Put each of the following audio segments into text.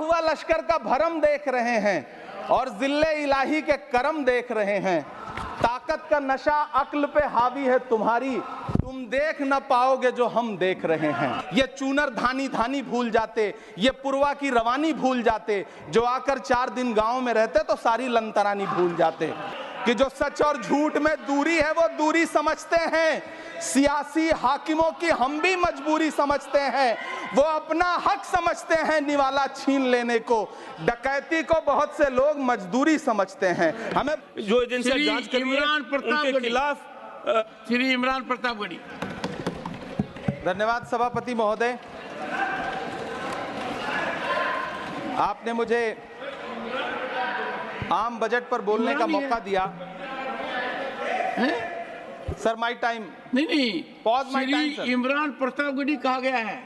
हुआ लश्कर का भरम देख रहे हैं और जिल्ले इलाही के करम देख रहे हैं। ताकत का नशा अक्ल पे हावी है तुम्हारी, तुम देख न पाओगे जो हम देख रहे हैं। ये चूनर धानी धानी भूल जाते, ये पुरवा की रवानी भूल जाते, जो आकर 4 दिन गांव में रहते तो सारी लंतरानी भूल जाते। कि जो सच और झूठ में दूरी है वो दूरी समझते हैं, सियासी हाकिमों की हम भी मजबूरी समझते हैं। वो अपना हक समझते हैं निवाला छीन लेने को, डकैती को बहुत से लोग मजदूरी समझते हैं। हमें जो एजेंसियां जांच कर रही हैं उनके खिलाफ श्री इमरान प्रतापगढ़ी। धन्यवाद सभापति महोदय, आपने मुझे आम बजट पर बोलने का मौका दिया। Sir my time. नहीं, pause my time sir. Imran Pratapgarhi कहा गया है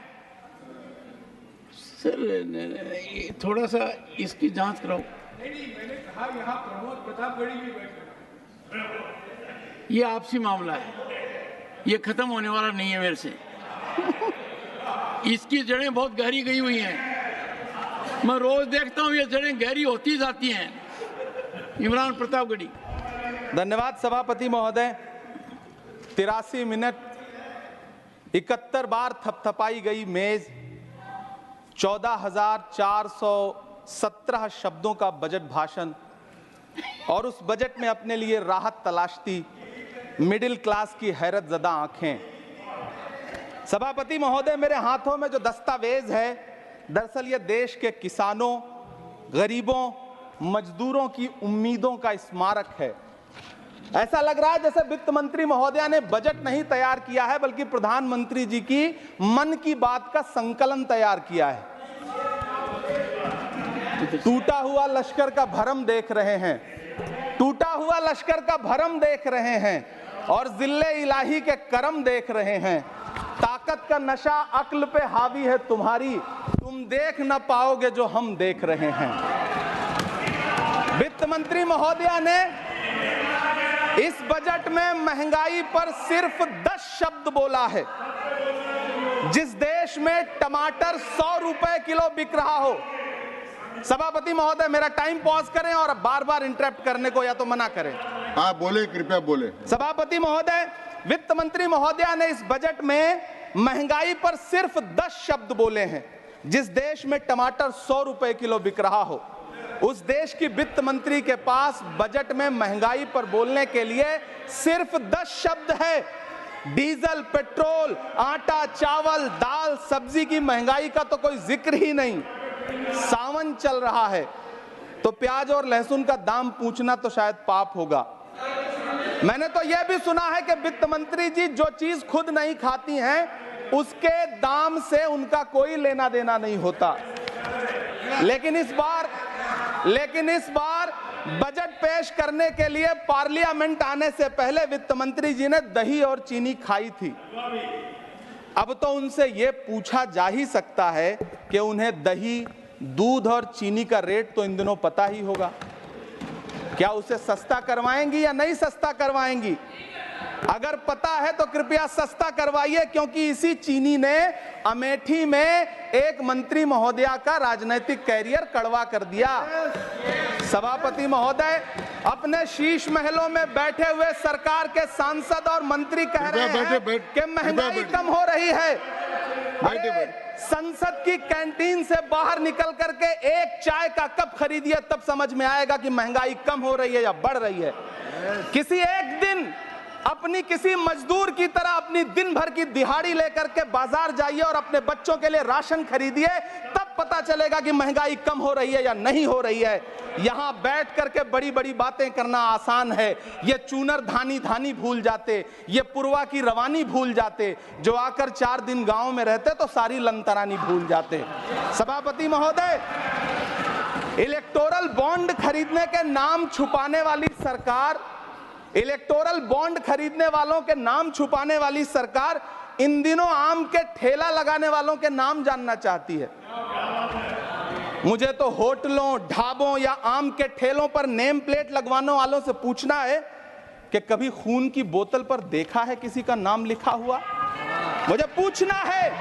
सर, थोड़ा सा इसकी जांच कराओ। मैंने कहा यहाँ प्रमोद प्रतापगढ़ी भी बैठे। ये आपसी मामला है, ये खत्म होने वाला नहीं है मेरे से। इसकी जड़ें बहुत गहरी गई हुई हैं, मैं रोज देखता हूँ ये जड़ें गहरी होती जाती हैं। इमरान प्रतापगढ़ी। धन्यवाद सभापति महोदय। 83 मिनट 71 बार थपथपाई गई मेज, 14,417 शब्दों का बजट भाषण और उस बजट में अपने लिए राहत तलाशती मिडिल क्लास की हैरत ज़दा आंखें। सभापति महोदय, मेरे हाथों में जो दस्तावेज है दरअसल ये देश के किसानों, गरीबों, मजदूरों की उम्मीदों का स्मारक है। ऐसा लग रहा है जैसे वित्त मंत्री महोदया ने बजट नहीं तैयार किया है बल्कि प्रधानमंत्री जी की मन की बात का संकलन तैयार किया है। टूटा हुआ लश्कर का भरम देख रहे हैं, टूटा हुआ लश्कर का भरम देख रहे हैं और जिल्ले इलाही के करम देख रहे हैं। ताकत का नशा अक्ल पे हावी है तुम्हारी, तुम देख न पाओगे जो हम देख रहे हैं। वित्त मंत्री महोदया ने इस बजट में महंगाई पर सिर्फ 10 शब्द बोला है। जिस देश में टमाटर 100 रुपए किलो बिक रहा हो। सभापति महोदय, मेरा टाइम पॉज करें और बार बार इंटरप्ट करने को या तो मना करें। हाँ बोले, कृपया बोले। सभापति महोदय, वित्त मंत्री महोदया ने इस बजट में महंगाई पर सिर्फ 10 शब्द बोले हैं। जिस देश में टमाटर 100 रुपए किलो बिक रहा हो, उस देश की वित्त मंत्री के पास बजट में महंगाई पर बोलने के लिए सिर्फ 10 शब्द है। डीजल, पेट्रोल, आटा, चावल, दाल, सब्जी की महंगाई का तो कोई जिक्र ही नहीं। सावन चल रहा है तो प्याज और लहसुन का दाम पूछना तो शायद पाप होगा। मैंने तो यह भी सुना है कि वित्त मंत्री जी जो चीज खुद नहीं खाती हैं उसके दाम से उनका कोई लेना देना नहीं होता। लेकिन इस बार बजट पेश करने के लिए पार्लियामेंट आने से पहले वित्त मंत्री जी ने दही और चीनी खाई थी। अब तो उनसे यह पूछा जा ही सकता है कि उन्हें दही, दूध और चीनी का रेट तो इन दिनों पता ही होगा। क्या उसे सस्ता करवाएंगी या नहीं सस्ता करवाएंगी? अगर पता है तो कृपया सस्ता करवाइए, क्योंकि इसी चीनी ने अमेठी में एक मंत्री महोदया का राजनीतिक कैरियर कड़वा कर दिया। सभापति महोदय, अपने शीश महलों में बैठे हुए सरकार के सांसद और मंत्री कह रहे हैं कि महंगाई कम हो रही है। संसद की कैंटीन से बाहर निकल करके एक चाय का कप खरीदिए, तब समझ में आएगा कि महंगाई कम हो रही है या बढ़ रही है। किसी एक दिन अपनी किसी मजदूर की तरह अपनी दिन भर की दिहाड़ी लेकर के बाजार जाइए और अपने बच्चों के लिए राशन खरीदिए, तब पता चलेगा कि महंगाई कम हो रही है या नहीं हो रही है। यहां बैठ करके बड़ी बड़ी बातें करना आसान है। ये चूनर धानी धानी भूल जाते, ये पुरवा की रवानी भूल जाते, जो आकर 4 दिन गांव में रहते तो सारी लंतरानी भूल जाते। सभापति महोदय, इलेक्टोरल बॉन्ड खरीदने के नाम छुपाने वाली सरकार, इलेक्टोरल बॉन्ड खरीदने वालों के नाम छुपाने वाली सरकार इन दिनों आम के ठेला लगाने वालों के नाम जानना चाहती है। मुझे तो होटलों, ढाबों या आम के ठेलों पर नेम प्लेट लगवाने वालों से पूछना है कि कभी खून की बोतल पर देखा है किसी का नाम लिखा हुआ? मुझे पूछना है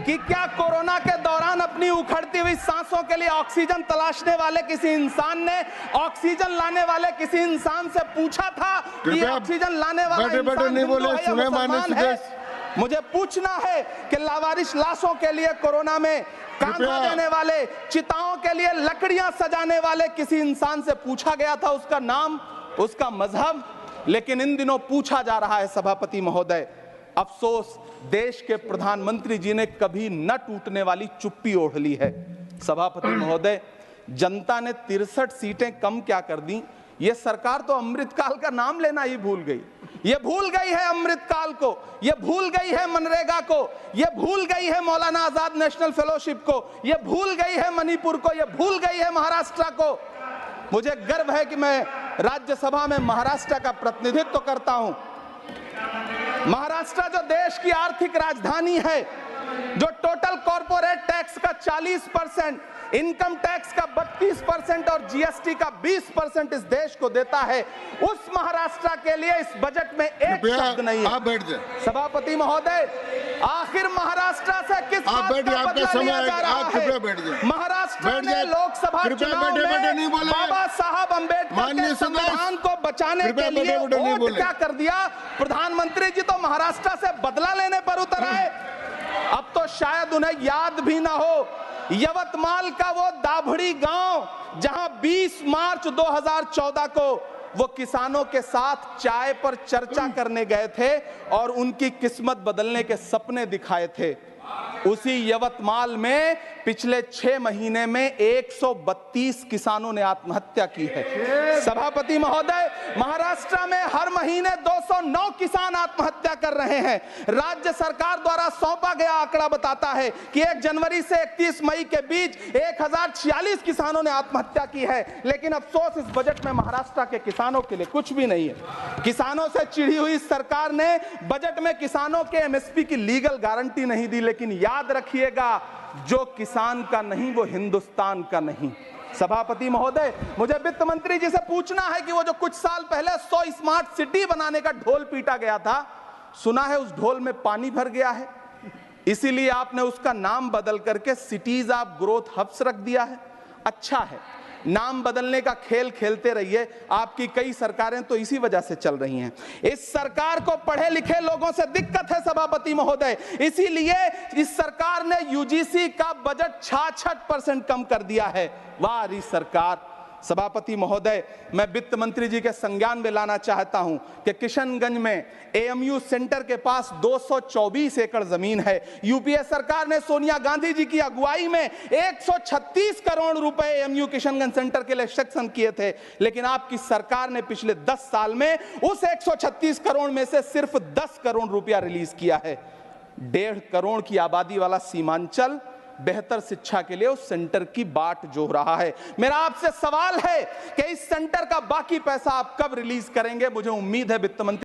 कि क्या कोरोना के दौरान अपनी उखड़ती हुई सांसों के लिए ऑक्सीजन तलाशने वाले किसी इंसान ने ऑक्सीजन लाने वाले किसी इंसान से पूछा था कि ऑक्सीजन लाने वाला इंसान हिंदू है या मुसलमान है? मुझे पूछना है कि लावारिस लाशों के लिए कोरोना में कांधा देने वाले, चिताओं के लिए लकड़ियां सजाने वाले किसी इंसान से पूछा गया था उसका नाम, उसका मजहब? लेकिन इन दिनों पूछा जा रहा है सभापति महोदय। अफसोस देश के प्रधानमंत्री जी ने कभी न टूटने वाली चुप्पी ओढ़ ली है। सभापति महोदय, जनता ने 63 सीटें कम क्या कर दी, ये सरकार तो अमृतकाल का नाम लेना ही भूल गई। ये भूल गई है अमृतकाल को, ये भूल गई है मनरेगा को, ये भूल गई है मौलाना आजाद नेशनल फेलोशिप को, ये भूल गई है मणिपुर को, ये भूल गई है महाराष्ट्र को। मुझे गर्व है कि मैं राज्यसभा में महाराष्ट्र का प्रतिनिधित्व करता हूं। महाराष्ट्र जो देश की आर्थिक राजधानी है, जो टोटल कॉर्पोरेट टैक्स का 40%, इनकम टैक्स का 32% और जीएसटी का 20% इस देश को देता है, उस महाराष्ट्र के लिए इस बजट में एक शब्द नहीं है। आप बैठ जाए सभापति महोदय, आखिर महाराष्ट्र से किस बात का बदला लिया जा रहा है? महाराष्ट्र ने लोकसभा चुनाव में बाबा साहब अम्बेडकर के संविधान को बचाने के लिए वोट क्या कर दिया? प्रधानमंत्री जी तो महाराष्ट्र से बदला लेने पर उतर आए। अब तो शायद उन्हें याद भी ना हो यवतमाल का वो दाभड़ी गांव जहां 20 मार्च 2014 को वो किसानों के साथ चाय पर चर्चा करने गए थे और उनकी किस्मत बदलने के सपने दिखाए थे। उसी यवतमाल में पिछले 6 महीने में 132 किसानों ने आत्महत्या की है। सभापति महोदय, महाराष्ट्र में हर महीने 209 किसान आत्महत्या कर रहे हैं। राज्य सरकार द्वारा सौंपा गया आंकड़ा बताता है कि 1 जनवरी से 31 मई के बीच 1046 किसानों ने आत्महत्या की है। लेकिन अफसोस, इस बजट में महाराष्ट्र के किसानों के लिए कुछ भी नहीं है। किसानों से चिढ़ी हुई सरकार ने बजट में किसानों के एमएसपी की लीगल गारंटी नहीं दी। लेकिन याद रखिएगा, जो किसान का नहीं वो हिंदुस्तान का नहीं। सभापति महोदय, मुझे वित्त मंत्री जी से पूछना है कि वो जो कुछ साल पहले 100 स्मार्ट सिटी बनाने का ढोल पीटा गया था, सुना है उस ढोल में पानी भर गया है, इसीलिए आपने उसका नाम बदल करके सिटीज ऑफ ग्रोथ हब्स रख दिया है। अच्छा है, नाम बदलने का खेल खेलते रहिए, आपकी कई सरकारें तो इसी वजह से चल रही हैं। इस सरकार को पढ़े लिखे लोगों से दिक्कत है सभापति महोदय, इसीलिए इस सरकार ने यूजीसी का बजट 66% कम कर दिया है। वाह री सरकार। सभापति महोदय, मैं वित्त मंत्री जी के संज्ञान में लाना चाहता हूं कि किशनगंज में एएमयू सेंटर के पास 224 एकड़ जमीन है। यूपीए सरकार ने सोनिया गांधी जी की अगुवाई में 136 करोड़ रुपए एएमयू किशनगंज सेंटर के लिए सेक्शन किए थे। लेकिन आपकी सरकार ने पिछले 10 साल में उस 136 करोड़ में से सिर्फ 10 करोड़ रुपया रिलीज किया है। 1.5 करोड़ की आबादी वाला सीमांचल बेहतर शिक्षा के लिए उस सेंटर की बाट जोह रहा है। मेरा आपसे सवाल है कि इस सेंटर का बाकी पैसा आप कब रिलीज करेंगे? मुझे उम्मीद है वित्त मंत्री